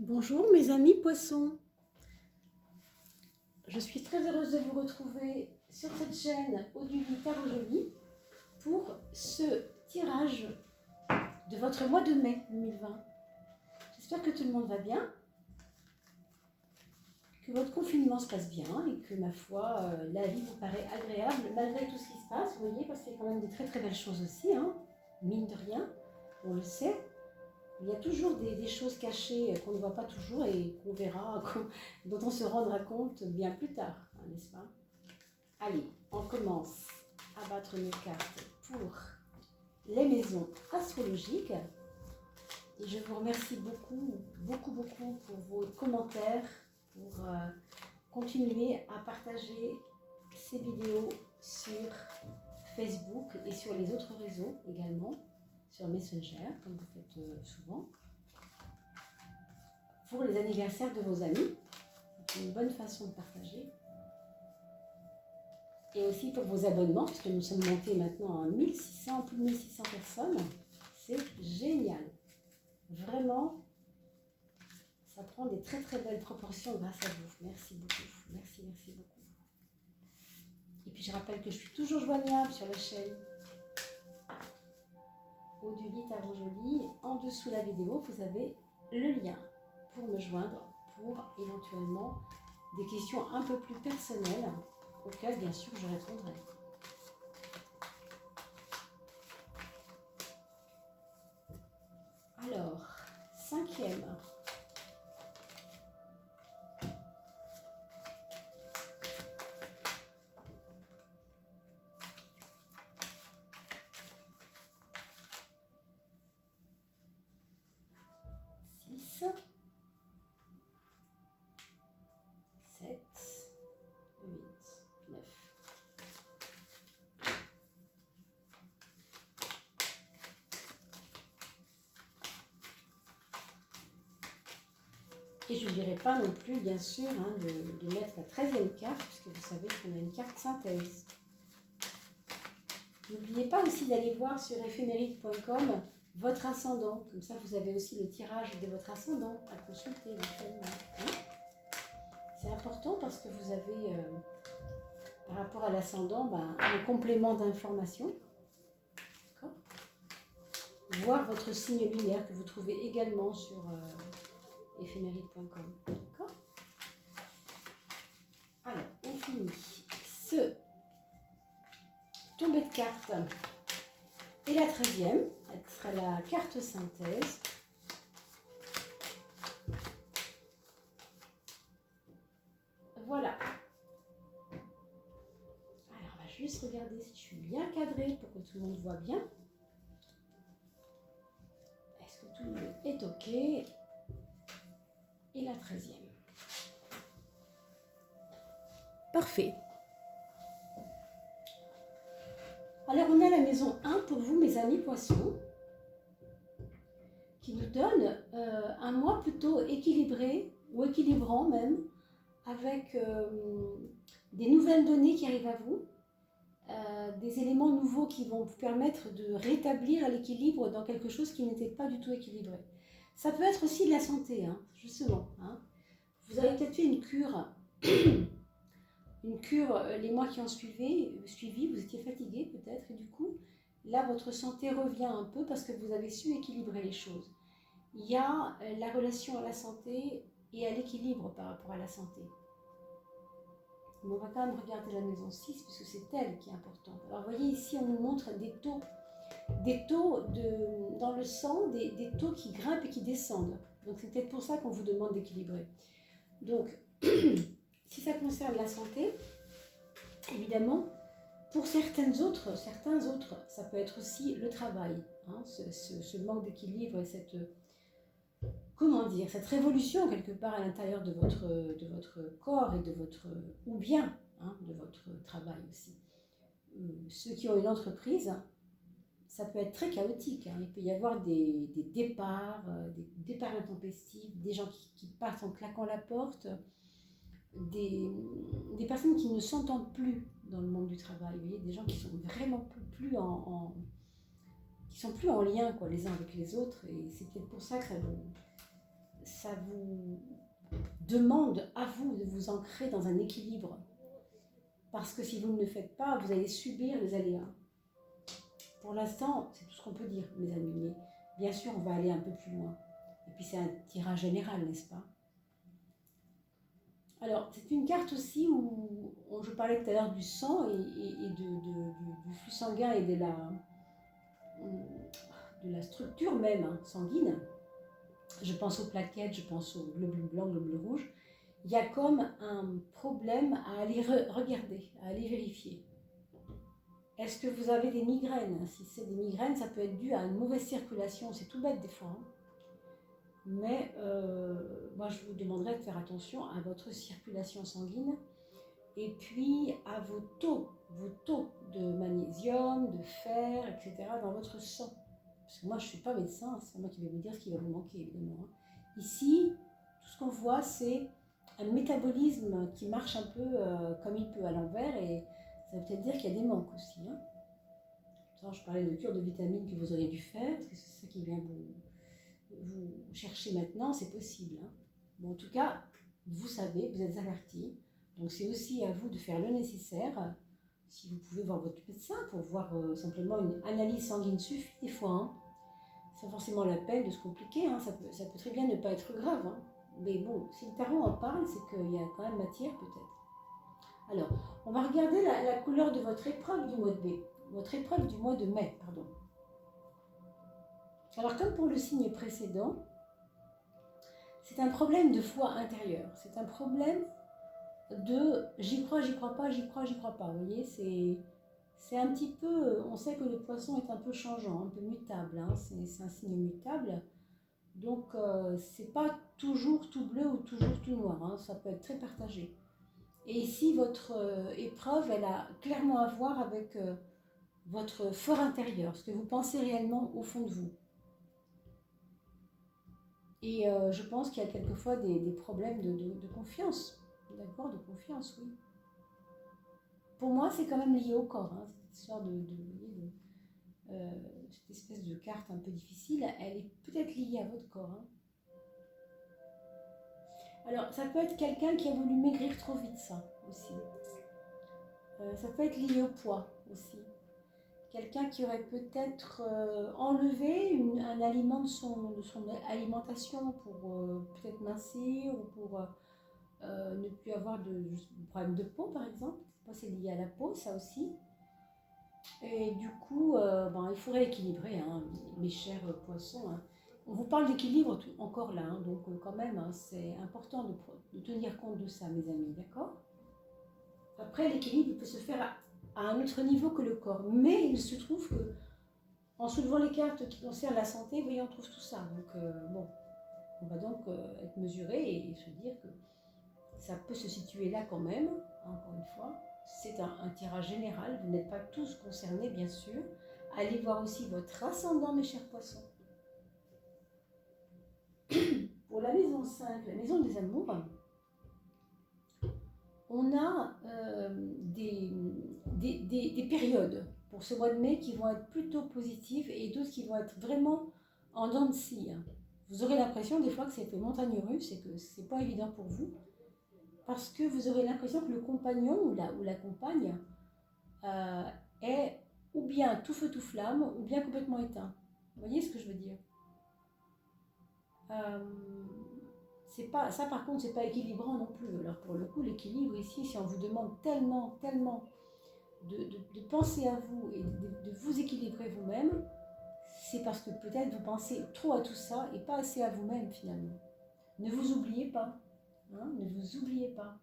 Bonjour mes amis poissons, je suis très heureuse de vous retrouver sur cette chaîne Oduli Tarot Joli pour ce tirage de votre mois de mai 2020. J'espère que tout le monde va bien, que votre confinement se passe bien et que ma foi, la vie vous paraît agréable malgré tout ce qui se passe, vous voyez, parce qu'il y a quand même des très très belles choses aussi, hein, mine de rien, on le sait. Il y a toujours des choses cachées qu'on ne voit pas toujours et qu'on verra, dont on se rendra compte bien plus tard, hein, n'est-ce pas? Allez, on commence à battre nos cartes pour les maisons astrologiques. Et je vous remercie beaucoup pour vos commentaires, pour continuer à partager ces vidéos sur Facebook et sur les autres réseaux également. Sur Messenger, comme vous faites souvent, pour les anniversaires de vos amis. C'est une bonne façon de partager. Et aussi pour vos abonnements, puisque nous sommes montés maintenant à 1600, plus de 1600 personnes. C'est génial. Vraiment, ça prend des très très belles proportions grâce à vous. Merci beaucoup. Merci beaucoup. Et puis je rappelle que je suis toujours joignable sur la chaîne Oduli Tarot Joli. En dessous de la vidéo, vous avez le lien pour me joindre pour éventuellement des questions un peu plus personnelles auxquelles bien sûr je répondrai. Alors, cinquième. Et je ne dirais pas non plus, bien sûr, hein, de mettre la 13e carte, puisque vous savez qu'on a une carte synthèse. N'oubliez pas aussi d'aller voir sur éphéméride.com votre ascendant. Comme ça, vous avez aussi le tirage de votre ascendant à consulter éventuellement. Hein. C'est important parce que vous avez, par rapport à l'ascendant, un complément d'information. Voir votre signe lunaire que vous trouvez également sur éphéméride.com. D'accord. Alors, on finit ce tombé de cartes et la 13e, elle sera la carte synthèse. Voilà. Alors, on va juste regarder si je suis bien cadrée pour que tout le monde voit bien. Est-ce que tout le monde est OK? Et la 13e. Parfait. Alors, on a la maison 1 pour vous, mes amis poissons, qui nous donne un mois plutôt équilibré, ou équilibrant même, avec des nouvelles données qui arrivent à vous, des éléments nouveaux qui vont vous permettre de rétablir l'équilibre dans quelque chose qui n'était pas du tout équilibré. Ça peut être aussi de la santé, hein, justement. Hein. Vous avez peut-être fait une cure, les mois qui ont suivi, vous étiez fatigué peut-être, et du coup, là, votre santé revient un peu parce que vous avez su équilibrer les choses. Il y a la relation à la santé et à l'équilibre par rapport à la santé. Mais on va quand même regarder la maison 6 puisque c'est elle qui est importante. Alors, vous voyez ici, on nous montre des taux dans le sang, des taux qui grimpent et qui descendent. Donc, c'est peut-être pour ça qu'on vous demande d'équilibrer. Donc, si ça concerne la santé, évidemment, pour certains autres, ça peut être aussi le travail. Hein, ce manque d'équilibre et cette révolution quelque part à l'intérieur de votre corps et de votre, ou bien de votre travail aussi. Ceux qui ont une entreprise, ça peut être très chaotique. Hein. Il peut y avoir des départs intempestifs, des gens qui partent en claquant la porte, des personnes qui ne s'entendent plus dans le monde du travail. Vous voyez, des gens qui sont vraiment plus en lien quoi, les uns avec les autres. Et c'est peut-être pour ça que ça vous demande à vous de vous ancrer dans un équilibre. Parce que si vous ne le faites pas, vous allez subir les aléas. Pour l'instant, c'est tout ce qu'on peut dire, mes amis. Mais bien sûr, on va aller un peu plus loin. Et puis c'est un tirage général, n'est-ce pas? Alors, c'est une carte aussi où je parlais tout à l'heure du sang et du flux sanguin et de la structure même sanguine. Je pense aux plaquettes, je pense aux globules blancs, globules rouges. Il y a comme un problème à aller regarder, à aller vérifier. Est-ce que vous avez des migraines? Si c'est des migraines, ça peut être dû à une mauvaise circulation. C'est tout bête des fois. Mais moi, je vous demanderais de faire attention à votre circulation sanguine et puis à vos taux de magnésium, de fer, etc. dans votre sang. Parce que moi, je ne suis pas médecin, c'est moi qui vais vous dire ce qui va vous manquer, évidemment. Ici, tout ce qu'on voit, c'est un métabolisme qui marche un peu comme il peut à l'envers, et ça veut peut-être dire qu'il y a des manques aussi. Je parlais de cure de vitamines que vous auriez dû faire, parce que c'est ça qui vient vous chercher maintenant, c'est possible. Bon, en tout cas, vous savez, vous êtes avertis. Donc c'est aussi à vous de faire le nécessaire. Si vous pouvez voir votre médecin pour voir simplement une analyse sanguine suffit des fois. Sans forcément la peine de se compliquer. Ça peut très bien ne pas être grave. Mais bon, si le tarot en parle, c'est qu'il y a quand même matière peut-être. Alors, on va regarder la couleur de votre épreuve du mois de mai. Votre épreuve du mois de mai, pardon. Alors, comme pour le signe précédent, c'est un problème de foi intérieure. C'est un problème de j'y crois pas, j'y crois pas. Vous voyez, c'est un petit peu, on sait que le poisson est un peu changeant, un peu mutable. C'est un signe mutable. Donc, c'est pas toujours tout bleu ou toujours tout noir. Ça peut être très partagé. Et ici, votre épreuve, elle a clairement à voir avec votre fort intérieur, ce que vous pensez réellement au fond de vous. Et je pense qu'il y a quelquefois des problèmes de confiance. D'accord, de confiance, oui. Pour moi, c'est quand même lié au corps. Cette histoire cette espèce de carte un peu difficile, elle est peut-être liée à votre corps. Alors, ça peut être quelqu'un qui a voulu maigrir trop vite, ça aussi. Ça peut être lié au poids aussi. Quelqu'un qui aurait peut-être enlevé un aliment de son alimentation pour peut-être mincir ou pour ne plus avoir de problème de peau, par exemple. C'est lié à la peau, ça aussi. Et du coup, il faut rééquilibrer, mes chers poissons. On vous parle d'équilibre encore là, donc quand même, c'est important de tenir compte de ça, mes amis, d'accord? Après, l'équilibre peut se faire à un autre niveau que le corps, mais il se trouve que en soulevant les cartes qui concernent la santé, vous voyez, on trouve tout ça. Donc, on va donc être mesuré et se dire que ça peut se situer là quand même, encore une fois. C'est un tirage général, vous n'êtes pas tous concernés, bien sûr. Allez voir aussi votre ascendant, mes chers poissons. Pour la maison 5, la maison des amours, on a des périodes pour ce mois de mai qui vont être plutôt positives et d'autres qui vont être vraiment en dents de scie. Vous aurez l'impression des fois que c'est une montagne russe et que c'est pas évident pour vous, parce que vous aurez l'impression que le compagnon ou la compagne est ou bien tout feu tout flamme ou bien complètement éteint. Vous voyez ce que je veux dire? C'est pas, ça par contre, c'est pas équilibrant non plus. Alors pour le coup, l'équilibre ici, si on vous demande tellement de penser à vous et de vous équilibrer vous-même, c'est parce que peut-être vous pensez trop à tout ça et pas assez à vous-même finalement. Ne vous oubliez pas. Ne vous oubliez pas.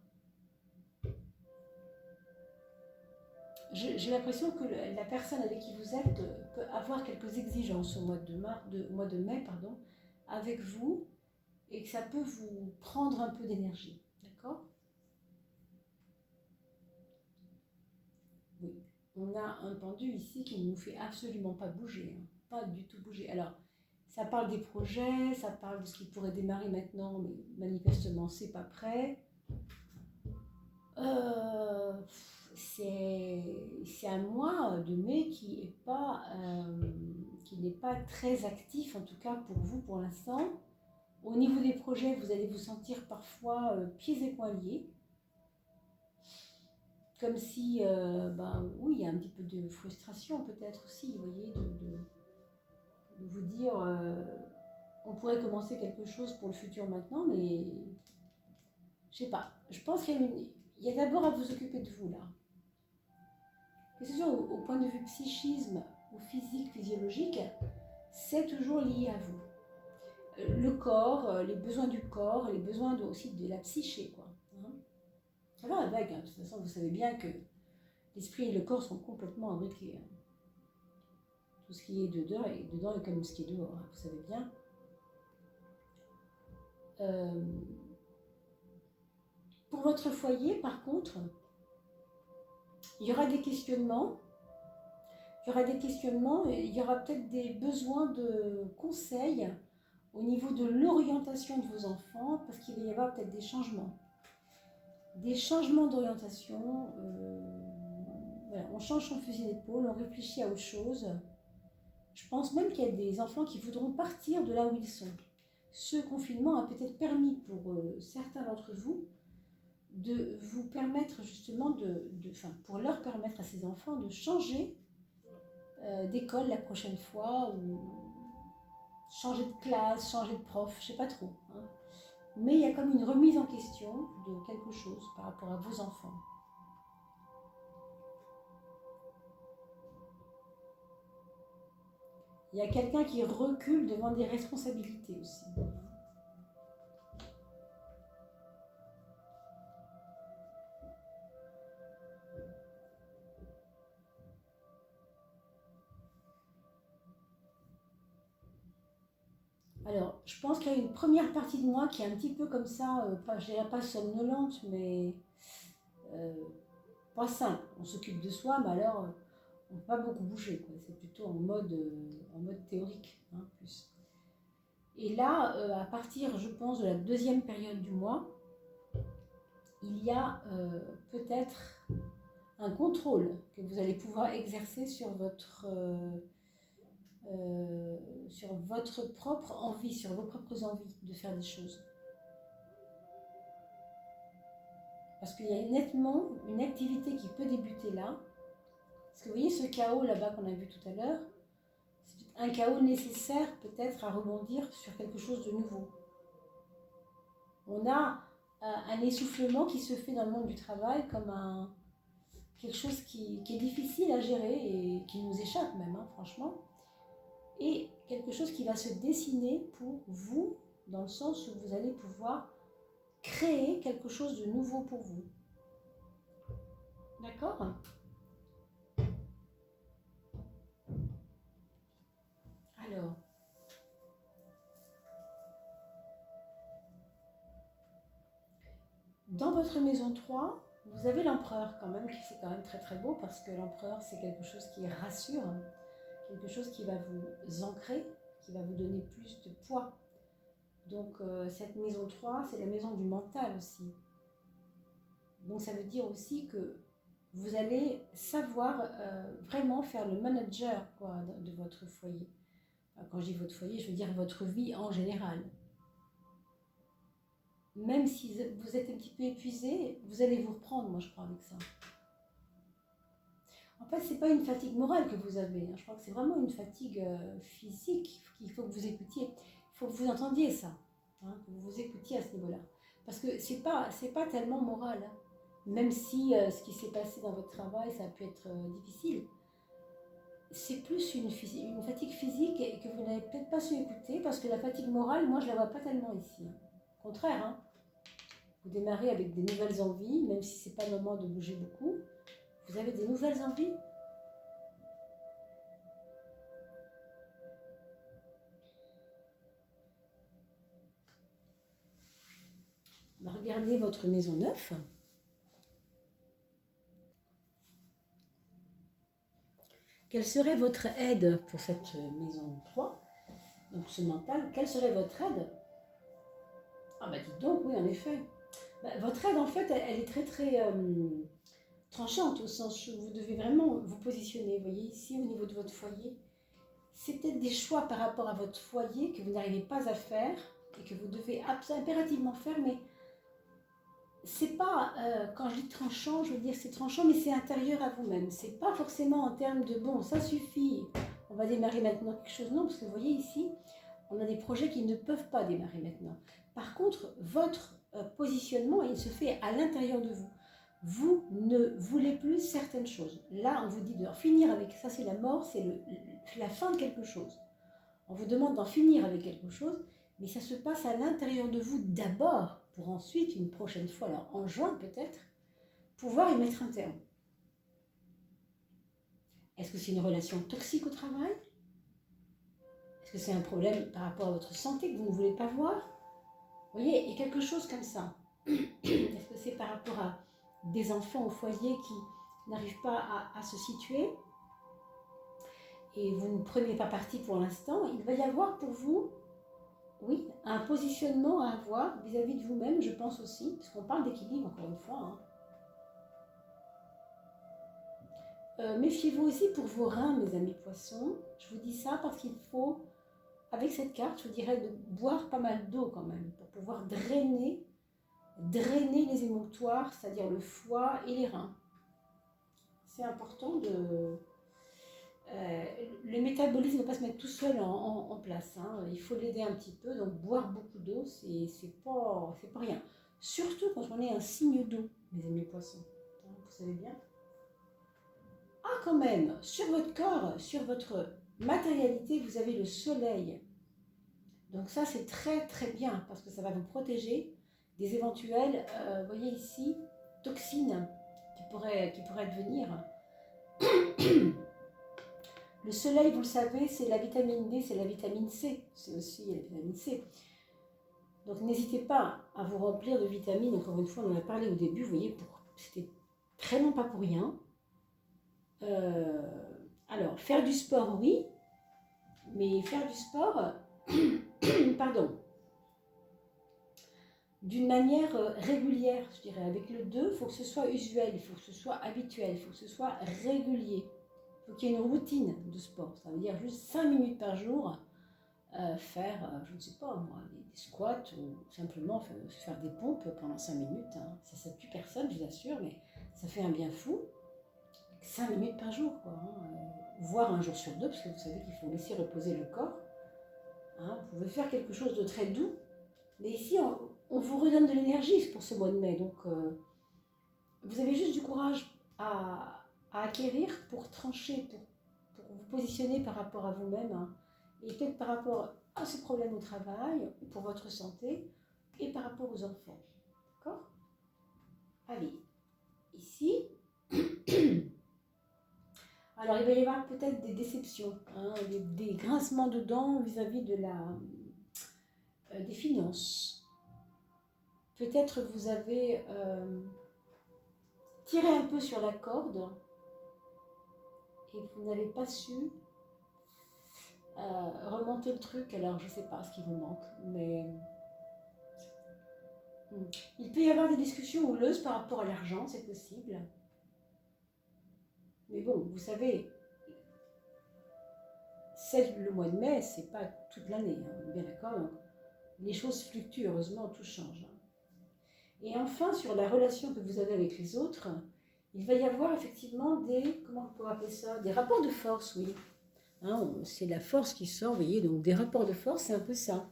J'ai l'impression que la personne avec qui vous êtes peut avoir quelques exigences au mois de mai, avec vous, et que ça peut vous prendre un peu d'énergie. D'accord? Oui. On a un pendu ici qui ne nous fait absolument pas bouger. Pas du tout bouger. Alors, ça parle des projets, ça parle de ce qui pourrait démarrer maintenant, mais manifestement, c'est pas prêt. C'est un mois de mai qui n'est pas très actif, en tout cas pour vous pour l'instant. Au niveau des projets, vous allez vous sentir parfois pieds et poings liés. Comme si, oui, il y a un petit peu de frustration peut-être aussi, vous voyez, de vous dire, on pourrait commencer quelque chose pour le futur maintenant, mais je sais pas. Je pense qu'il y a d'abord à vous occuper de vous là. Que ce soit au point de vue psychisme ou physique, physiologique, c'est toujours lié à vous. Le corps, les besoins du corps, les besoins aussi de la psyché, quoi. Ça va avec, de toute façon, vous savez bien que l'esprit et le corps sont complètement imbriqués. Tout ce qui est dedans est comme ce qui est dehors, vous savez bien. Pour votre foyer, par contre, il y aura des questionnements. Il y aura peut-être des besoins de conseils au niveau de l'orientation de vos enfants, parce qu'il va y avoir peut-être des changements. Des changements d'orientation. Voilà, on change son fusil d'épaule, on réfléchit à autre chose. Je pense même qu'il y a des enfants qui voudront partir de là où ils sont. Ce confinement a peut-être permis pour certains d'entre vous de vous permettre justement pour leur permettre à ces enfants de changer d'école la prochaine fois, ou changer de classe, changer de prof, je sais pas trop. Mais il y a comme une remise en question de quelque chose par rapport à vos enfants. Il y a quelqu'un qui recule devant des responsabilités aussi. Alors, je pense qu'il y a une première partie de moi qui est un petit peu comme ça, je dirais pas somnolente, mais pas simple. On s'occupe de soi, mais alors on ne peut pas beaucoup bouger, quoi. C'est plutôt en mode théorique, plus. Et là, à partir, je pense, de la deuxième période du mois, il y a peut-être un contrôle que vous allez pouvoir exercer sur votre propre envie, sur vos propres envies de faire des choses. Parce qu'il y a nettement une activité qui peut débuter là. Parce que vous voyez ce chaos là-bas qu'on a vu tout à l'heure, c'est un chaos nécessaire peut-être à rebondir sur quelque chose de nouveau. On a un essoufflement qui se fait dans le monde du travail comme quelque chose qui est difficile à gérer et qui nous échappe même, franchement. Et quelque chose qui va se dessiner pour vous, dans le sens où vous allez pouvoir créer quelque chose de nouveau pour vous. D'accord ? Alors, dans votre maison 3, vous avez l'empereur quand même, qui c'est quand même très très beau, parce que l'empereur c'est quelque chose qui rassure, quelque chose qui va vous ancrer, qui va vous donner plus de poids. Donc cette maison 3, c'est la maison du mental aussi. Donc ça veut dire aussi que vous allez savoir vraiment faire le manager, quoi, de votre foyer. Quand je dis votre foyer, je veux dire votre vie en général. Même si vous êtes un petit peu épuisé, vous allez vous reprendre, moi je crois, avec ça. En fait, ce n'est pas une fatigue morale que vous avez. Je crois que c'est vraiment une fatigue physique qu'il faut que vous écoutiez. Il faut que vous entendiez ça, que vous vous écoutiez à ce niveau-là. Parce que c'est pas tellement moral. Même si ce qui s'est passé dans votre travail, ça a pu être difficile. C'est plus une fatigue physique et que vous n'avez peut-être pas su écouter, parce que la fatigue morale, moi, je ne la vois pas tellement ici. Au contraire, vous démarrez avec des nouvelles envies, même si ce n'est pas le moment de bouger beaucoup. Vous avez des nouvelles envies. Regardez votre maison 9. Quelle serait votre aide pour cette maison 3? Donc ce mental, quelle serait votre aide? Ah bah dites donc, oui en effet. Votre aide en fait, elle est très très tranchante, au sens où vous devez vraiment vous positionner. Vous voyez ici au niveau de votre foyer, c'est peut-être des choix par rapport à votre foyer que vous n'arrivez pas à faire et que vous devez impérativement faire, mais c'est pas, quand je dis tranchant, je veux dire c'est tranchant, mais c'est intérieur à vous-même. C'est pas forcément en termes de bon, ça suffit, on va démarrer maintenant quelque chose, non, parce que vous voyez ici, on a des projets qui ne peuvent pas démarrer maintenant. Par contre, votre positionnement, il se fait à l'intérieur de vous. Vous ne voulez plus certaines choses. Là, on vous dit de finir avec ça, c'est la mort, c'est la fin de quelque chose. On vous demande d'en finir avec quelque chose, mais ça se passe à l'intérieur de vous d'abord, pour ensuite, une prochaine fois, alors en juin peut-être, pouvoir y mettre un terme. Est-ce que c'est une relation toxique au travail? Est-ce que c'est un problème par rapport à votre santé que vous ne voulez pas voir? Vous voyez, il y a quelque chose comme ça. Est-ce que c'est par rapport à des enfants au foyer qui n'arrivent pas à se situer et vous ne prenez pas parti pour l'instant? Il va y avoir pour vous, oui, un positionnement à avoir vis-à-vis de vous-même, je pense aussi, parce qu'on parle d'équilibre encore une fois. Méfiez-vous aussi pour vos reins, mes amis poissons. Je vous dis ça parce qu'il faut, avec cette carte, je vous dirais de boire pas mal d'eau quand même, pour pouvoir drainer les émonctoires, c'est-à-dire le foie et les reins. C'est important de... le métabolisme ne va pas se mettre tout seul en place. Il faut l'aider un petit peu, donc boire beaucoup d'eau, c'est pas rien. Surtout quand on est un signe d'eau, mes amis poissons. Vous savez bien. Ah, quand même, sur votre corps, sur votre matérialité, vous avez le soleil. Donc ça, c'est très très bien parce que ça va vous protéger des éventuelles, vous voyez ici, toxines qui pourraient devenir. Le soleil, vous le savez, c'est la vitamine D, c'est la vitamine C. C'est aussi la vitamine C. Donc n'hésitez pas à vous remplir de vitamines. Encore une fois, on en a parlé au début, vous voyez, c'était vraiment pas pour rien. Alors, faire du sport, oui, mais faire du sport, pardon, d'une manière régulière, je dirais. Avec le 2, il faut que ce soit usuel, il faut que ce soit habituel, il faut que ce soit régulier. Il faut qu'il y ait une routine de sport. Ça veut dire juste 5 minutes par jour, faire, je ne sais pas moi, des squats ou simplement faire des pompes pendant 5 minutes. Ça ne tue personne, je vous assure, mais ça fait un bien fou. 5 minutes par jour, quoi. Voire un jour sur 2, parce que vous savez qu'il faut laisser reposer le corps. Vous pouvez faire quelque chose de très doux. Mais ici, on vous redonne de l'énergie pour ce mois de mai. Donc, vous avez juste du courage à acquérir pour trancher, pour vous positionner par rapport à vous-même. Et peut-être par rapport à ce problème au travail, pour votre santé, et par rapport aux enfants. D'accord? Allez, ici... Alors, il va y avoir peut-être des déceptions, des grincements de dents vis-à-vis de des finances. Peut-être vous avez tiré un peu sur la corde et vous n'avez pas su remonter le truc. Alors, je ne sais pas ce qui vous manque, mais il peut y avoir des discussions houleuses par rapport à l'argent, c'est possible. Mais bon, vous savez, le mois de mai, c'est pas toute l'année, on est bien d'accord. Les choses fluctuent, heureusement, tout change. Et enfin, sur la relation que vous avez avec les autres, il va y avoir effectivement comment on peut appeler ça? Des rapports de force, oui. C'est la force qui sort, vous voyez, donc des rapports de force, c'est un peu ça.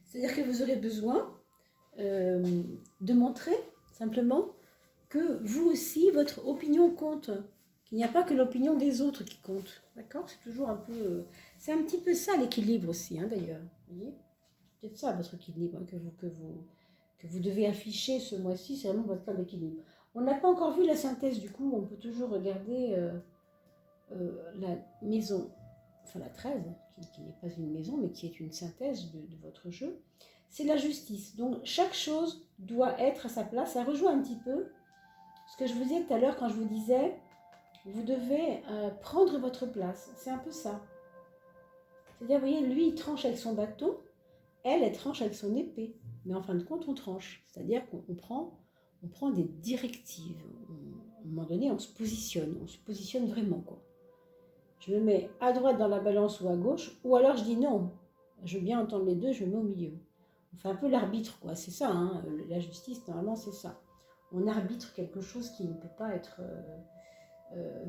C'est-à-dire que vous aurez besoin de montrer simplement que vous aussi, votre opinion compte. Qu'il n'y a pas que l'opinion des autres qui compte. D'accord? C'est toujours un peu... c'est un petit peu ça l'équilibre aussi, d'ailleurs. Vous voyez? C'est peut-être ça votre équilibre que vous devez afficher ce mois-ci, c'est vraiment votre plan d'équilibre. On n'a pas encore vu la synthèse, du coup, on peut toujours regarder la maison, enfin la 13, qui n'est pas une maison, mais qui est une synthèse de votre jeu. C'est la justice. Donc, chaque chose doit être à sa place. Ça rejoint un petit peu ce que je vous disais tout à l'heure quand je vous disais, vous devez prendre votre place. C'est un peu ça. C'est-à-dire, vous voyez, lui, il tranche avec son bâton, elle tranche avec son épée. Mais en fin de compte, on tranche. C'est-à-dire qu'on prend des directives. À un moment donné, on se positionne vraiment, quoi. Je me mets à droite dans la balance ou à gauche, ou alors je dis non. Je veux bien entendre les deux, je me mets au milieu. On fait un peu l'arbitre, quoi. C'est ça, hein. La justice, normalement, c'est ça. On arbitre quelque chose qui ne peut pas être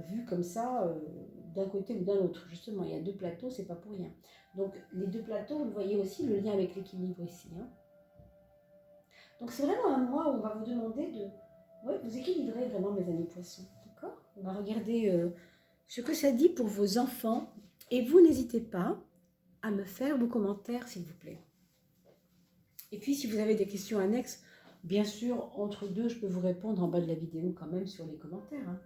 vu comme ça d'un côté ou d'un autre. Justement, il y a deux plateaux, c'est pas pour rien. Donc, les deux plateaux, vous voyez aussi le lien avec l'équilibre ici. Hein. Donc, c'est vraiment un mois où on va vous demander de vous équilibrer vraiment, mes amis poissons. D'accord? On va regarder ce que ça dit pour vos enfants. Et vous, n'hésitez pas à me faire vos commentaires, s'il vous plaît. Et puis, si vous avez des questions annexes, bien sûr, entre deux, je peux vous répondre en bas de la vidéo quand même sur les commentaires. Hein.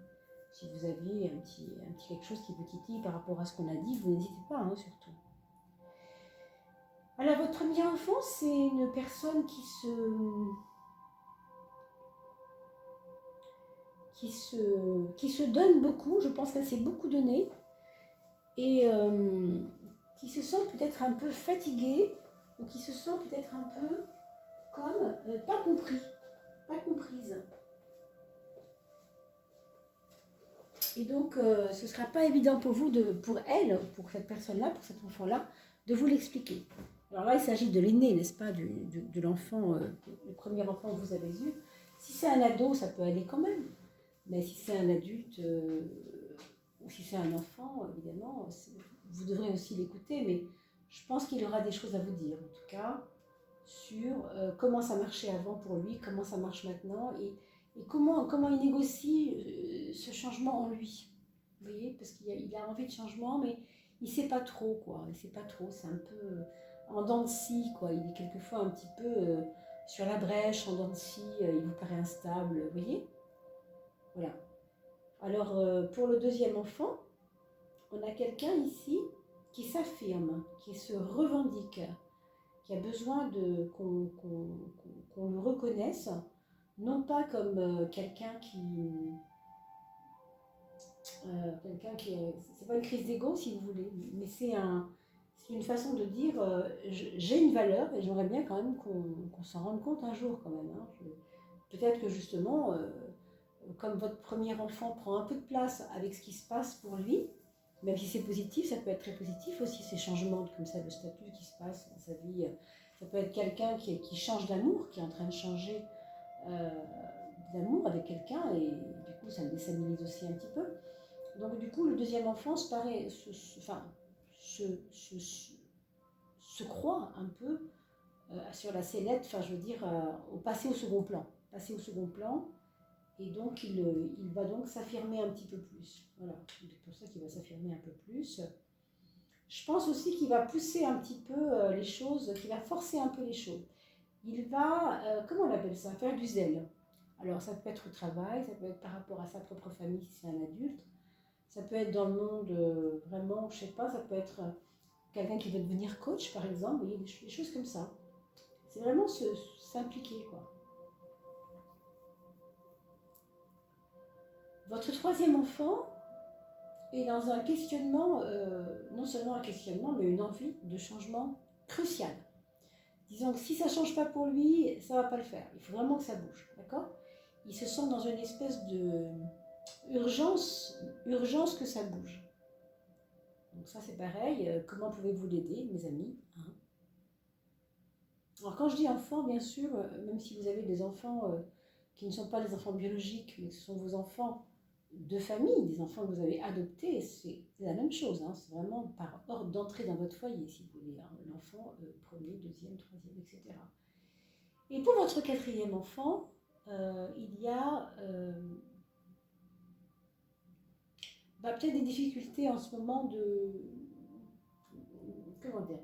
Si vous aviez un petit quelque chose qui vous titille par rapport à ce qu'on a dit, vous n'hésitez pas, hein, surtout. Alors, votre premier enfant, c'est une personne qui se donne beaucoup. Je pense qu'elle s'est beaucoup donnée. Et qui se sent peut-être un peu fatiguée, ou qui se sent peut-être un peu comme pas compris, pas comprise. Et donc, ce ne sera pas évident pour vous, pour elle, pour cette personne-là, pour cet enfant-là, de vous l'expliquer. Alors là, il s'agit de l'aîné, n'est-ce pas, de l'enfant, le premier enfant que vous avez eu. Si c'est un ado, ça peut aller quand même. Mais si c'est un adulte, ou si c'est un enfant, évidemment, vous devrez aussi l'écouter. Mais je pense qu'il aura des choses à vous dire, en tout cas, sur comment ça marchait avant pour lui, comment ça marche maintenant, et comment il négocie ce changement en lui. Vous voyez, parce qu'il a envie de changement, mais il ne sait pas trop, quoi. Il ne sait pas trop, c'est un peu en dents de scie, quoi. Il est quelquefois un petit peu sur la brèche, en dents de scie, il vous paraît instable, vous voyez. Voilà. Alors, pour le deuxième enfant, on a quelqu'un ici qui s'affirme, qui se revendique, qui a besoin qu'on le reconnaisse, non pas comme quelqu'un qui c'est pas une crise d'ego si vous voulez, mais c'est une façon de dire j'ai une valeur et j'aimerais bien quand même qu'on s'en rende compte un jour quand même. Hein. Peut-être que justement, comme votre premier enfant prend un peu de place avec ce qui se passe pour lui, même si c'est positif, ça peut être très positif aussi, ces changements comme ça de statut qui se passent dans sa vie. Ça peut être quelqu'un qui change d'amour, qui est en train de changer d'amour avec quelqu'un, et du coup ça le déstabilise aussi un petit peu. Donc du coup le deuxième enfant se croit un peu sur la sellette, enfin je veux dire, passer au second plan. Passer au second plan. Et donc, il va donc s'affirmer un petit peu plus. Voilà, c'est pour ça qu'il va s'affirmer un peu plus. Je pense aussi qu'il va pousser un petit peu les choses, qu'il va forcer un peu les choses. Il va, comment on appelle ça, faire du zèle. Alors, ça peut être au travail, ça peut être par rapport à sa propre famille si c'est un adulte. Ça peut être dans le monde, vraiment, je ne sais pas, ça peut être quelqu'un qui veut devenir coach, par exemple. Vous voyez, des choses comme ça. C'est vraiment s'impliquer, quoi. Votre troisième enfant est dans un questionnement, non seulement un questionnement, mais une envie de changement crucial. Disons que si ça ne change pas pour lui, ça ne va pas le faire. Il faut vraiment que ça bouge, d'accord? Il se sent dans une espèce de urgence que ça bouge. Donc ça c'est pareil, comment pouvez-vous l'aider, mes amis, hein? Alors quand je dis enfants, bien sûr, même si vous avez des enfants qui ne sont pas des enfants biologiques, mais ce sont vos enfants de famille, des enfants que vous avez adoptés, c'est la même chose. Hein. C'est vraiment par ordre d'entrée dans votre foyer, si vous voulez. Hein. L'enfant, premier, deuxième, troisième, etc. Et pour votre quatrième enfant, il y a peut-être des difficultés en ce moment comment dire,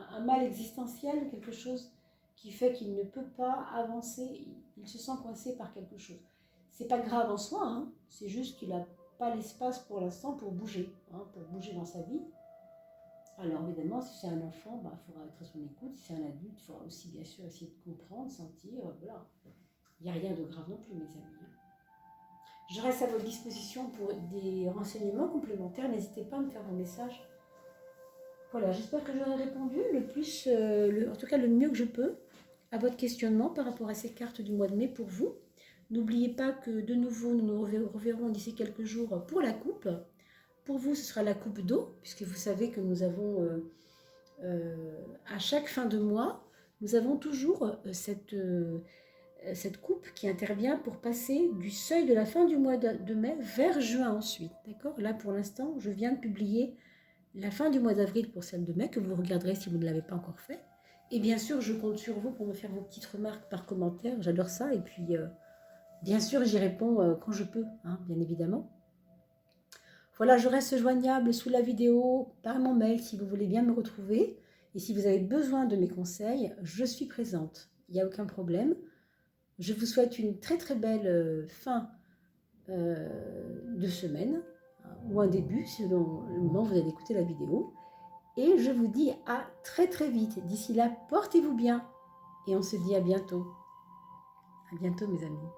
un mal existentiel, quelque chose qui fait qu'il ne peut pas avancer, il se sent coincé par quelque chose. C'est pas grave en soi, hein, c'est juste qu'il n'a pas l'espace pour l'instant pour bouger dans sa vie. Alors évidemment, si c'est un enfant, il faudra être à son écoute. Si c'est un adulte, il faudra aussi bien sûr essayer de comprendre, sentir, voilà. Il n'y a rien de grave non plus, mes amis. Je reste à votre disposition pour des renseignements complémentaires. N'hésitez pas à me faire vos messages. Voilà, j'espère que j'aurai répondu en tout cas le mieux que je peux à votre questionnement par rapport à ces cartes du mois de mai pour vous. N'oubliez pas que de nouveau, nous nous reverrons d'ici quelques jours pour la coupe pour vous, ce sera la coupe d'eau, puisque vous savez que nous avons, à chaque fin de mois, nous avons toujours cette coupe qui intervient pour passer du seuil de la fin du mois de mai vers juin ensuite. D'accord? Là, pour l'instant, je viens de publier la fin du mois d'avril pour celle de mai, que vous regarderez si vous ne l'avez pas encore fait. Et bien sûr, je compte sur vous pour me faire vos petites remarques par commentaire. J'adore ça. Et puis, bien sûr, j'y réponds quand je peux, hein, bien évidemment. Voilà, je reste joignable sous la vidéo, par mon mail, si vous voulez bien me retrouver. Et si vous avez besoin de mes conseils, je suis présente. Il n'y a aucun problème. Je vous souhaite une très très belle fin de semaine, hein, ou un début, selon le moment où vous allez écouter la vidéo. Et je vous dis à très très vite. D'ici là, portez-vous bien. Et on se dit à bientôt. À bientôt mes amis.